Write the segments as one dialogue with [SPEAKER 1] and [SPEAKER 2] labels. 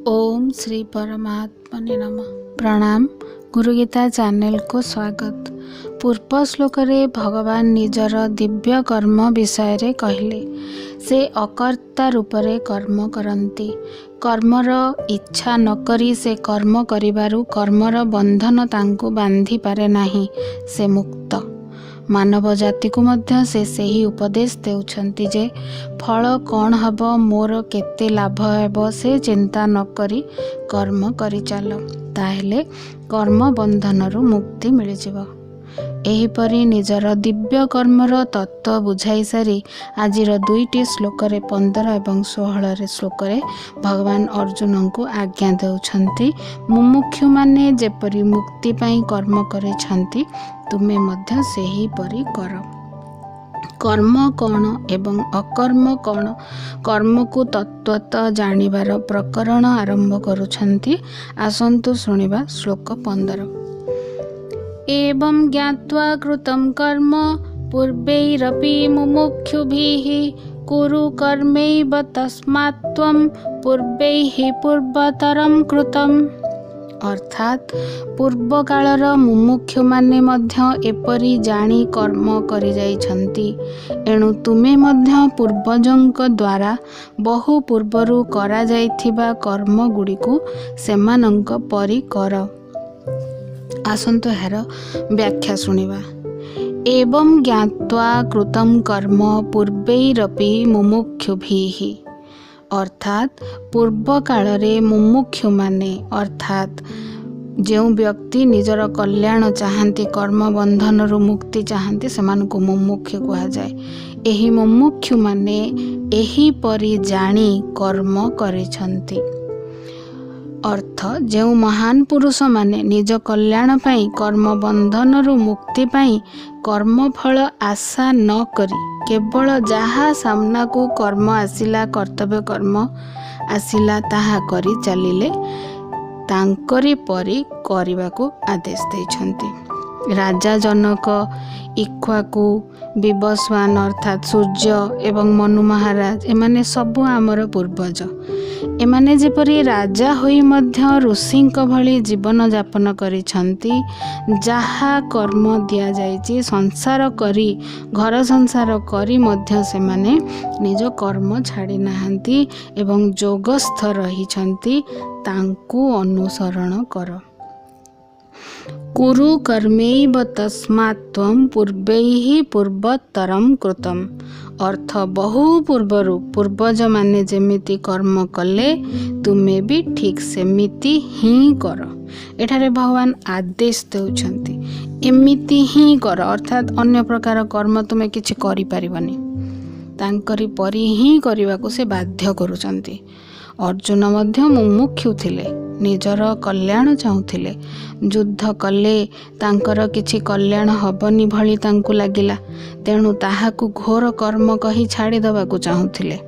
[SPEAKER 1] ओम श्री परमात्मने नमः। प्रणाम। गुरुगीता चैनल को स्वागत। पूर्व श्लोक रे भगवान निजर दिव्य कर्म विषय रे कहले से अकर्ता रूप रे कर्म करती। कर्मर इच्छा नकरी से कर्म करिबारु कर्मर बंधन तांको बांधी पारे नाही, से मुक्त। मानव जाति को मध्य से सही उपदेश देउछंती जे फल कौन हब, मोर केते लाभ हेब, से चिंता न करी कर्म करि चल, ताहेले कर्म बंधनरु मुक्ति मिल जिवो। एहीपरि निजर दिव्य कर्मर तत्व बुझाई सारी आजिर दुईटी श्लोक 15 एवं 16 श्लोक भगवान अर्जुन को आज्ञा देउछंती, मुमुक्षु माने जेपरि मुक्ति पाई कर्म करिछंती तुमे मध्य सेही परि कर। कर्म कौन एवं अकर्म कौन, कर्म को तत्वतः जानिबार प्रकरण आरंभ करुछंती। आसंतु सुनिबा श्लोक 15। एवं ज्ञात्वा कृतं कर्म पूर्वैरपि मुमुक्षुभिः कुरु कर्मैव तस्मात् त्वं पूर्वैः पूर्वतरं कृतम्। अर्थात पूर्व कालर मुमुक्षु माने मध्य एपरि जानी कर्म करि जाइछंती, एणु तुमे मध्य पूर्वजंक द्वारा बहु पूर्वरु करा जाइथिबा कर्म गुड़िकु सेमानंक परि कर। आसंतु हेर व्याख्या सुनिबा। एवं ज्ञात्वा कृतं कर्म पूर्वैरपि मुमुक्षुभिः, अर्थात पूर्व कालरे मुमुक्षु माने अर्थात जो व्यक्ति निजर कल्याण चाहती, कर्म बंधन मुक्ति चाहती, सेमानकु मुमुक्षु कहा जाए। एही मुमुक्षु माने एही परि जानी कर्म करिछंती। अर्थ जो महान पुरुष माने निज कल्याण पाई कर्म बंधन मुक्ति पाई कर्म फल आशा न करी केवल जहाँ सामना को कर्म आसिला, कर्तव्य कर्म आसिला ताहा करी चलिले तांकरी परि करिबाकू आदेश देइछंती। राजा जनक, इक्ष्वाकु, विवस्वान अर्थात सूर्य एवं मनु महाराज एमाने सबु आमर पूर्वज। एमाने जेपरि राजा होई मध्य ऋषिंक भली जीवन यापन करिछंती, जहा कर्म दिया जाइछि संसार करी घर संसार करी मध्य सेमाने निज कर्म छाड़ी नाहंती एवं जोगस्थ रहिछंती, तांकु अनुसरण कर। कुरु कर्मैव तस्मात् त्वं पूर्वैः पूर्वतरं कृतम्। अर्थ बहु पूर्वरु पूर्वज माने जेमिति कर्म कले तुमे भी ठीक सेमिति ही कर। एठारे भगवान आदेश देउछंती, एमिति ही कर, अर्थात अन्य प्रकार कर्म तुमे किछि करि परिबनी, तांकरी परि ही करिवाकू से बाध्य करूछंती। अर्जुन मध्य मुमुक्षु थिले, निजर कल्याण चाहूथिले। युद्ध कले तांकर किछि कल्याण हबनी भली तांकु लागिला, तेणु ताहाकु घोर कर्म कही छाड़ी दबाकू चाहूथिले।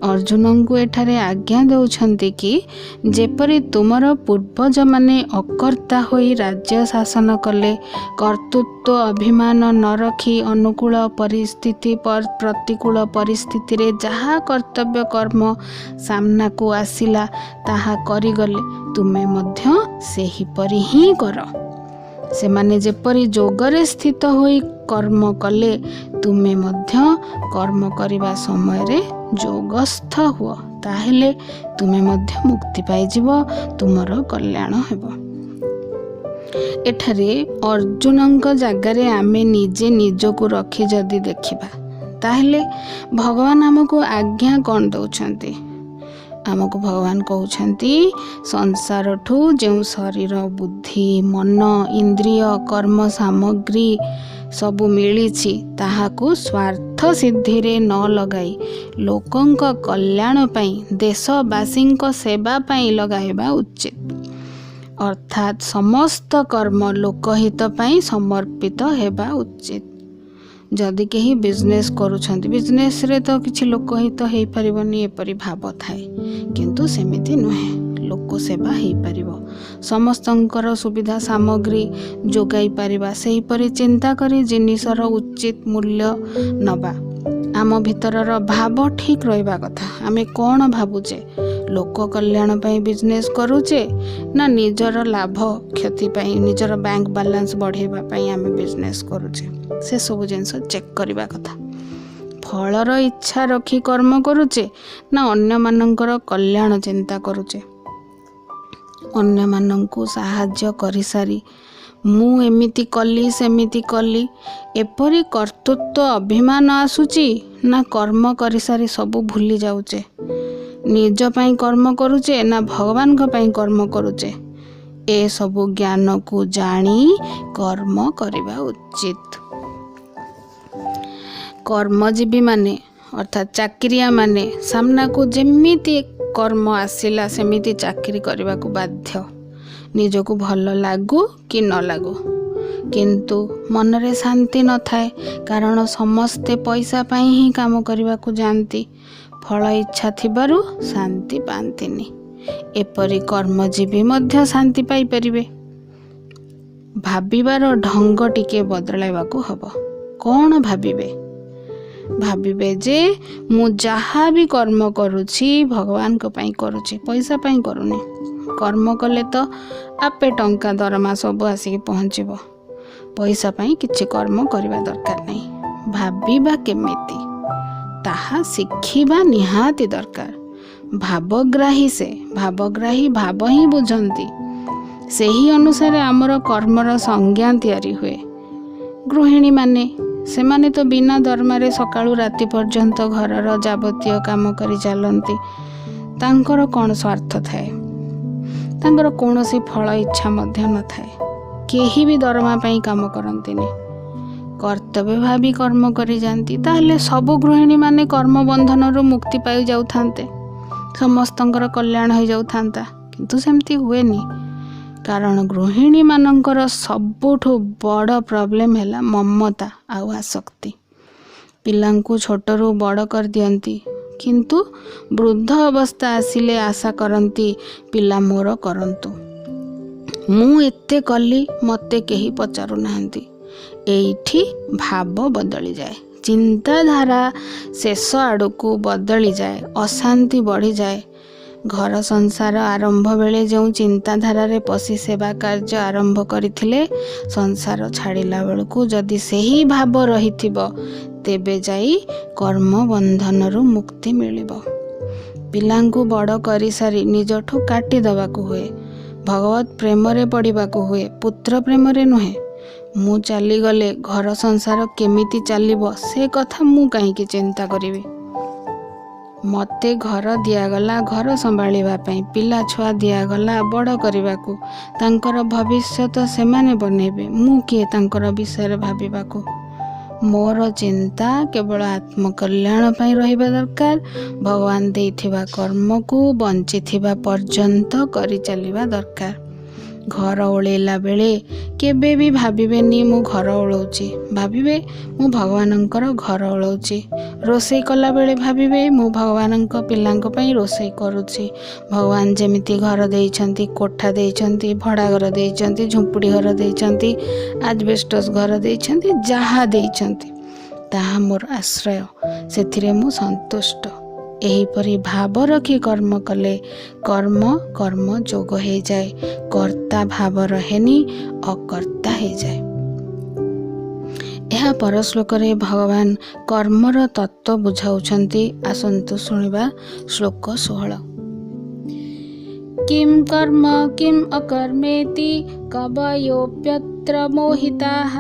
[SPEAKER 1] अर्जुन को एठारे आज्ञा देउछंती कि जेपरि तुमर पूर्वज माने अकर्ता होई राज्य शासन कले, कर्तृत्व अभिमान न रखी अनुकूल परिस्थिति पर प्रतिकूल परिस्थिति रे जहा कर्तव्य कर्म सामना को आसिला ताहा करिगले तुमे मध्य सेही परि ही कर। सेमाने जेपरि जोगरे स्थित होई कर्म कले तुमे मध्य कर्म करिबा समय रे जोगस्थ हुआ, ताहेले तुमे मध्य मुक्ति पाई जिवो, तुमर कल्याण हेबो। एठारे अर्जुनंक जगारे आमे निजे निजको रखी जदि देखिबा, ताहेले भगवान हमको आज्ञा कौन दउछंती। आमको भगवान कहउछंती संसार ठू जो शरीर बुद्धि मन इंद्रिय कर्म सामग्री सबु मिलिछि ताहाकू स्वार्थ सिद्धि रे न लगाई लोकंक कल्याण पाई देशवासींक सेवा पाई लगाइबा उचित। अर्थात समस्त कर्म लोकहित पाई समर्पित हेबा उचित। जदि केही बिजनेस करूछंती, बिजनेस रे तो किछि लोकहित हेई परिबनी एपरि भाव थाए, किंतु सेमिति नुहे। लोक सेवा हेई परिबो, समस्तंकर सुविधा सामग्री जोगाई परिबा, सेही परि चिंता करी जिनिसर उचित मूल्य नबा। आम भितरर भाव ठीक रहिबा कथा। आमे कोन भाबुचे लोक कल्याण पाई बिजनेस करूचे ना निजर लाभ क्षति पाई निजर बैंक बैलेंस बढ़ेबा पाई आमे बिजनेस करूचे से सब जिनस चेक करबा कथा। फलर इच्छा रखी कर्म करूचे ना अन्य मानकर कल्याण चिंता करूचे। अन्य माननकु साहाय्य करि सारी मु एमिति कली सेमिति कली एपरी कर्तृत्व अभिमान आसुची ना कर्म करि सारी सब भूली जाउचे। निज पाई कर्म करूचे ना भगवान का पाई कर्म करूचे ए सब ज्ञान को जानी कर्म करिबा उचित। कर्मजीवी माने अर्थात चाकरिया माने सामना को जेमिति कर्म आसिला सेमिति चाकरी करने को बाध्य निजको भल लागू कि न लागू किंतु मनरे शांति न थाए कारण समस्ते पैसा पाई ही काम करने को जानती फल इच्छा थिबारु शांति पांतिनी। एपरी कर्मजीवी मध्य शांति पाई परिबे। भाबिबार ढंग टिके बदलाइबाकू हबो। कौन भाबिबे भाबिबे जे मु जहाँ भी कर्म करुछि भगवान को पाई करुछि पैसा पाई करूनी। कर्म कले तो आपे टंका दरमा सब आसिक पहुँचब पैसा पाई किछि कर्म करबा दरकार नहीं। भाबिबा केमिति ताहा शिखिबा निहाती दरकार। भावग्राही से भावग्राही भाव ही बुझंती से ही अनुसार आमर कर्मर संज्ञा तैयारी हुए। गृहिणी माने से माने तो बिना दरमारे सकाळु राति पर्यंत घरर जाबतीय काम करी चलती। तांकर कौन स्वार्थ थाए तांकर कौनसी फल इच्छा मध्य न थाए। केही भी दरमा पाई काम करंतिनी कर्तव्य भावी कर्म करी जानती। ताहले सब गृहिणी माने कर्म बंधन रु मुक्ति पाई जाउथांते समस्तंकर कल्याण हो जाउथांता किंतु सेमती हुएनी कारण गृहिणी मानकर सबुठु बड़ प्रॉब्लम है ममता आउ आसक्ति। पिलांकु छोटरू बड़ कर दियंती किंतु वृद्ध अवस्था आसिले आशा करंती पिला मोर करंतु मु एते कली मते केही पचारु नाहंती। एइठी भाव बदली जाए चिंताधारा शेष आड़कू बदली जाए अशांति बढ़ी जाए। घर संसार आरंभ बेले जो चिंताधारा रे पशि सेवा कार्य आरंभ करथिले संसार छाड़िला बेलू जदि सही भाव रही तेबे जाई कर्म बंधन रु मुक्ति मिलिबो। पिलांकु बड़ करी सारी निजठू काटी दबाकू हुए। भगवत प्रेम रे पड़िबाकू हुए पुत्र प्रेम रे नुहे। मु चली गले घर संसार केमिति चलिबो से कथा मु काहीकि चिंता करिवि। मते घर दियागला घर संभालिबा पई पिला छुआ दियागला बड़ करबाकू तांकर भविष्यत सेमाने बनेबे मु किए तांकर विषय भाबिबाकू। मोर चिंता केवल आत्मकल्याण पई रहिबा दरकार। भगवान देइथिबा कर्म को बंचिथिबा पर्यंत करि चलिबा दरकार। घर ओळेला बेले केबे भी भाबिबेनी मु घर ओळौची भाबिबे मु भगवानंकर घर ओळौची। रोषेई कला बेले भाबिबे मु भगवानंक पिलांक पई रोषेई करूची। भगवान जेमिति घर देइछंती कोठा देइछंती भड़ा घर देइछंती झुंपुड़ी घर देइछंती आजबेस्टस घर देइछंती जहा देइछंती ताहा मोर आश्रय सेथिरे मु संतुष्ट। एहीपरि भाव रखी कर्म कले कर्म कर्म जोग हो जाए कर्ता भाव रहेनी अकर्ता हो जाए। यह पर श्लोक रे भगवान कर्मर तत्व बुझाउछंती। आसंतु शुणिबा श्लोक 16। किम कर्म किम अकर्मेति कवयोप्यत्र मोहिताः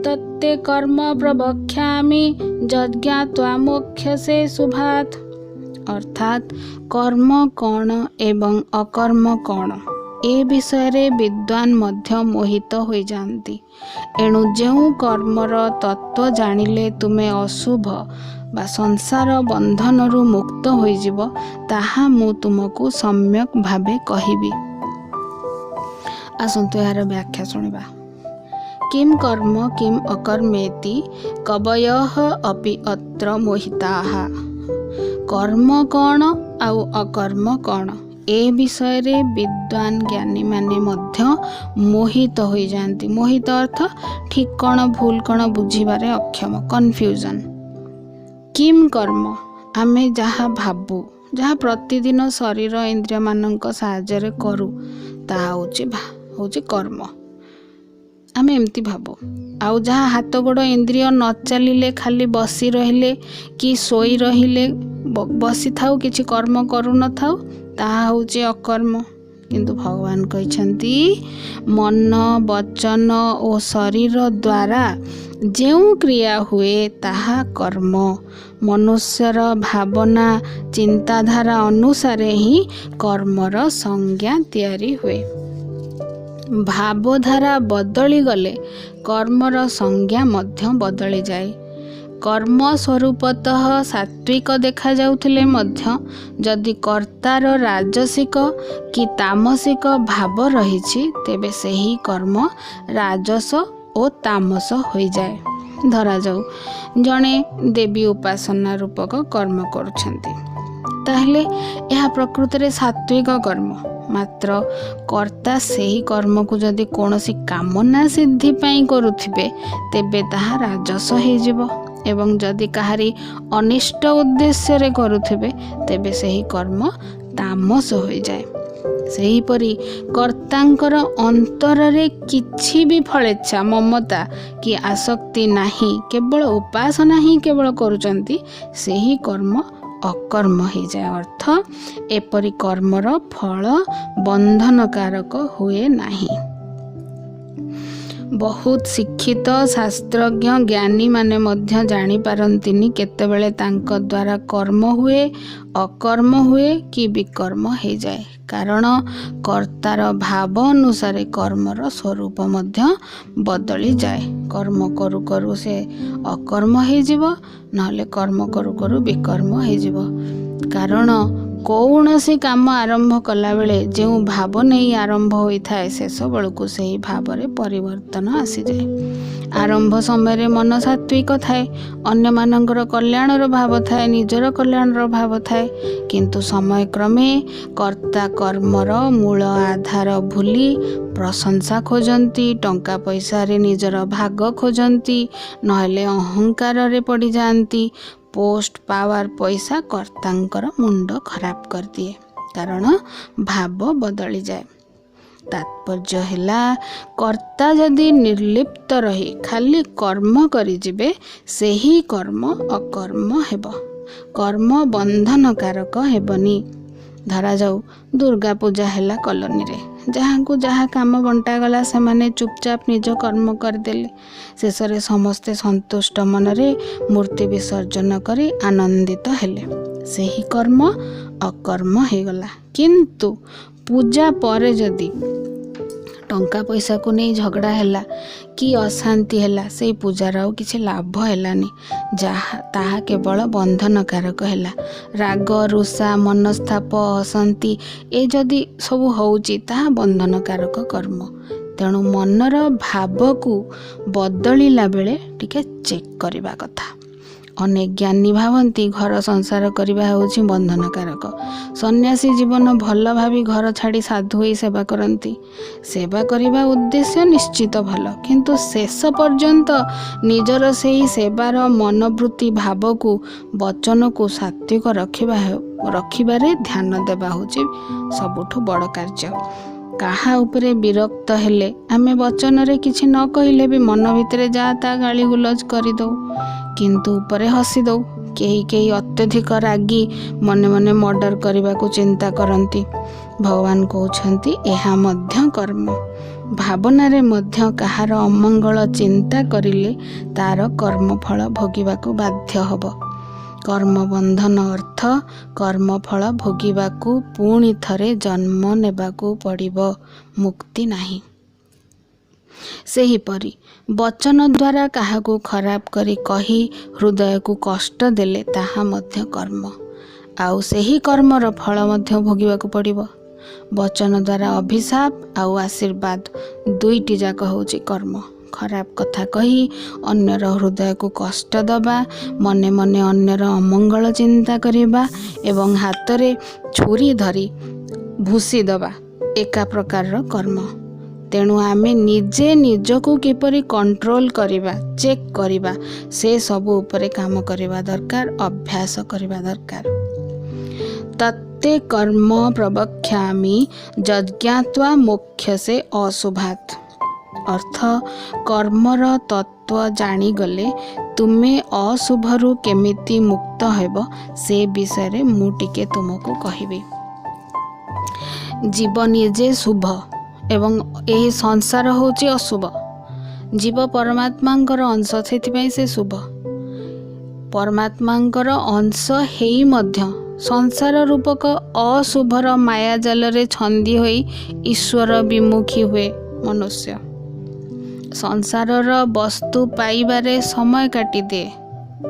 [SPEAKER 1] तत्ते कर्म प्रवक्ष्यामि यज्ञात्वा मोक्ष्यसे शुभात्। अर्थात कर्म कौन एवं अकर्म कौन ए विषय रे विद्वान मध्य मोहित हो जाती। एणु जो कर्मर तत्व जानिले तुमे अशुभ बा संसार बंधन रु मुक्त होइजिब ताहा मु तुमको सम्यक भावे कहिबी। आसंतु यार व्याख्या सुनिबा। किम कर्म किम अकर्मेति कवयः अपि अत्र मोहिताः। कर्म कौन आउ अकर्म कौन ए विषय रे विद्वान ज्ञानी माने मध्य मोहित हो जाती। मोहित अर्थ ठीक कौन भूल कौन बुझिबारे अक्षम कन्फ्यूजन। किम कर्म आमे जहा भाबू जहाँ प्रतिदिन शरीर इंद्रिय मानक साहाय्य करू ताहा होची कर्म। आमे एमती भाबू। आउ जहाँ हाथ गोड़ इंद्रिय न चलिले खाली बसी रहिले कि सोई रहिले बसी थाउ किछि कर्म करू न थाउ ताहा होची अकर्म। किंतु भगवान कहते मन वचन और शरीर द्वारा जो क्रिया हुए ताहा कर्म। मनुष्यर भावना चिंताधारा अनुसार ही कर्मर संज्ञा तैयारी हुए। भावधारा बदली गले कर्मर संज्ञा मध्य बदली जाए। कर्म स्वरूपतः सात्विक देखा जाउथिले मध्य जदि कर्तार राजसिक कि तामसिक भाव रहिछि तेबे सही कर्म राजस और तामस हो जाए। धरा जाऊ जड़े देवी उपासना रूपक कर्म करुछंती ताहले यह प्रकृति रे सात्विक कर्म। मात्र कर्ता सही कर्म को जदि कौनसी कामना सिद्धि पाई करुथिबे तेबे ताहा राजस हो जिवो एवं जदि काहारी अनिष्ट उद्देश्य रे करुथिबे तेबे सही कर्म तामस हो जाए। सेहीपरि कर्तांकर अंतर रे किछि भी फलेच्छा ममता कि आसक्ति नाही केवल उपासना ही केवल करुचंती सेही कर्म अकर्म हो जाए। अर्थ एपरि कर्मर फल बंधनकारक हुए नाही। बहुत शिक्षित शास्त्रज्ञ ज्ञानी माने मध्य जानी पारंतिनी केतेबेले तांको द्वारा कर्म हुए अकर्म हुए कि विकर्म हो जाए। कारण कर्तार भाव अनुसार कर्मर स्वरूप मध्य बदली जाए। कर्म करू करू से अकर्म हो जिवो नहले कर्म करू करू विकर्म हो जिवो। कारण कौनसी काम आरंभ कला बेले जो भाव नहीं आरंभ होता है शेष बेलू से ही भाव रे परिवर्तन आसी जाए। आरंभ समय मन सात्विक थाए अन्य मानकर कल्याणर भाव थाए निजर कल्याणर भाव थाए किंतु समय क्रमे कर्ता कर्मर मूल आधार भूली प्रशंसा खोजती टंका पैसा रे निजर भाग खोजती नहले अहंकार रे पड़ी जाती। पोस्ट पावर पैसा कर्तांकर मुंड खराब कर दिए कारण भाव बदली जाए। तात्पर्य हैला कर्ता जदि निर्लिप्त रही खाली कर्म करि जिबे सेही कर्म अकर्म हेबो। कर्म बंधनकारक हेबनी। धरा जाऊ दुर्गा पूजा हैला कॉलोनी रे जहाँ को जहाँ काम बंटा गला से माने चुपचाप निज कर्म करदेले शेष रे समस्ते संतुष्ट मनरे मूर्ति विसर्जन करी आनंदित हेले सेही कर्म अकर्म हो गला। किंतु पूजा पर जदि टंका पैसा को नहीं झगड़ा हैला कि अशांति हैला से पूजार आउ किछि लाभ हैलानी जहाँ ताहा केवल बंधनकारक हैला। राग रुषा मनस्ताप अशांति ए जदि सब होउची ताहा बंधनकारक कर्म। तेणु मनर भाव को बदलिला बेले टिके चेक करबा कथा। अनेक ज्ञानी भावती घर संसार करबा होउची बंधनकारक। सन्यासी जीवन भल भावी घर छाड़ी साधु होई सेवा करती। सेवा करबा उद्देश्य निश्चित भल किंतु शेष पर्यंत निजर सेही सेवार मनोवृत्ति भाव को वचन को सात्विक रखिबारे ध्यान देबा होउची सबुठु बड़ कार्य। काहा उपरे विरक्त हेले आमे वचन रे किछि न कहिले भी मन भितरे जाता गाली गुलज करि दो किंतु उपरे हसी दो। केही केही अत्यधिक रागी मने मने मर्डर करने को चिंता करती। भगवान कहते यह मध्य कर्म। भावना रे मध्य कहार अमंगल चिंता करिले तार कर्मफल भोगिबाकू बाध्य हब। कर्म बंधन अर्थ कर्मफल भोगिबाकू पुणी थरे जन्म नेबाकू पड़िबो मुक्ति नाही। सेहीपरि वचन द्वारा काहाकू खराब करी कही हृदय को कष्ट देले ताहा मध्य कर्म। आउ सेही कर्मर फल मध्य भोगिबाकू पड़िबो। वचन द्वारा अभिशाप आउ आशीर्वाद दुईटी जाक होची कर्म। खराब कथा कही अन्यर हृदय को कष्ट दबा मने मने अन्यर अमंगल चिंता करिबा एवं हाथ रे छुरी धरी भूसी दबा एका प्रकार कर्म। तेणु आमे निजे निजको किपरि कंट्रोल करिबा चेक करिबा से सब उपरे काम करिबा दरकार अभ्यास करिबा दरकार। तत्ते कर्म प्रवक्ष्यामि यज्ञात्वा मोक्षसे अशुभात्। अर्थ कर्मर तत्व जाणीगले तुमे अशुभरू केमिति मुक्त हेब से विषय मु टिके तुमको कहिबी। जीव निजे शुभ एवं यही संसार होची अशुभ। जीव परमात्मांकर अंश से से शुभ। परमात्मांकर अंश हेई मध्य संसार रूपक अशुभर माया जाल रे छंदी होई ईश्वर विमुखी हुए मनुष्य। संसारर वस्तु पाइबारे समय काटी दे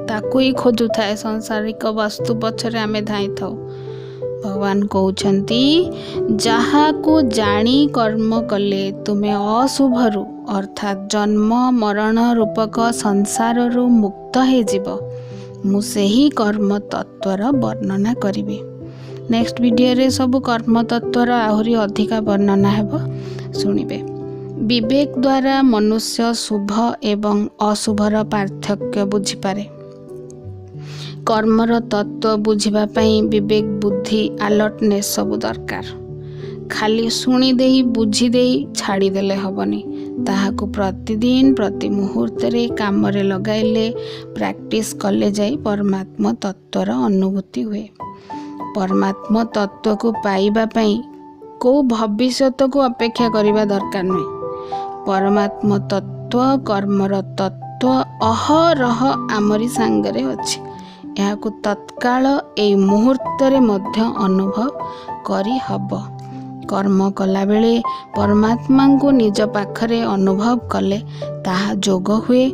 [SPEAKER 1] ताकू ही खोजु थाए। सांसारिक वस्तु पछरे आमे धाई थाउ। भगवान कहउछंती जहा को जानी कर्म कले तुमे अशुभरू अर्थात जन्म मरण रूपक संसाररू मुक्त हे जीव। मु सेही कर्म तत्वर वर्णना करिबे। नेक्स्ट वीडियो रे सब कर्म तत्वर आहुरी अधिका वर्णना हेबो सुनिबे। विवेक द्वारा मनुष्य शुभ एवं अशुभर पार्थक्य बुझिपारे। कर्मर तत्व बुझिबा पई विवेक बुद्धि अलर्टनेस सब दरकार। खाली शुणी देई बुझी देई छाड़ी देले हबनी। ताहाकु प्रतिदिन प्रति मुहूर्त रे काम रे लगाइले प्रैक्टिस कले जाई परमात्मा तत्वर अनुभूति हुए। परमात्मा तत्व को पाइबा पई को भविष्यत को अपेक्षा करिबा दरकार नै। परमात्मा तत्व कर्मर तत्व अहरह आमरी सांगरे अछि। याकु तत्काल ए मुहूर्त रे मध्य अनुभव करी हब। कर्म कला बेले परमात्मा को निज पाखरे अनुभव कले ताहा जोग हुए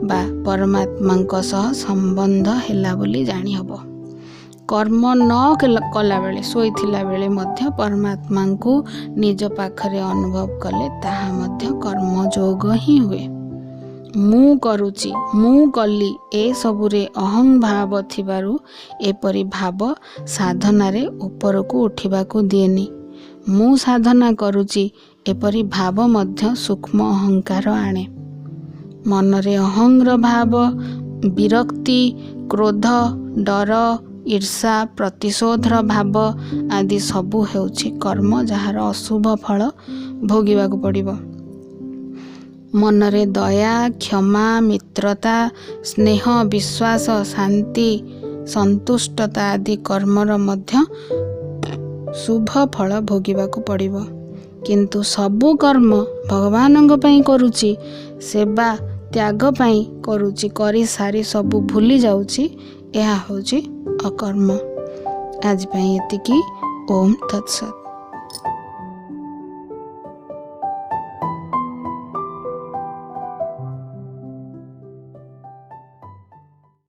[SPEAKER 1] बा परमात्मा सह संबंध हेला बोली जानी हब। कर्म न कला बेले सोईथिला बेले मध्य परमात्मा को निज पाखरे अनुभव कले ताहा मध्य कर्म जोग ही हुए। मु करुची मु कली ए सबुरे अहं भाव थिबारु एपरि भाव साधना रे ऊपर को उठिबा को दिएनी। मु साधना करुची एपरि भाव मध्य सूक्ष्म अहंकार आणे। मन रे अहंग्र भाव विरक्ति क्रोध डर ईर्षा प्रतिशोधर भाव आदि सबु हेउछि कर्म जहार अशुभ फल भोगिबाको पड़िबो। मनरे दया क्षमा मित्रता स्नेह विश्वास शांति संतुष्टता आदि कर्मर मध्य शुभ फल भोगिबाको पड़िबो। किंतु सबु कर्म भगवानंग पई करूची सेवा त्याग पई करूची करी सारी सबु भूली जाउची यह होची अकर्म। आज पई एतिकी। ओम तत्सत।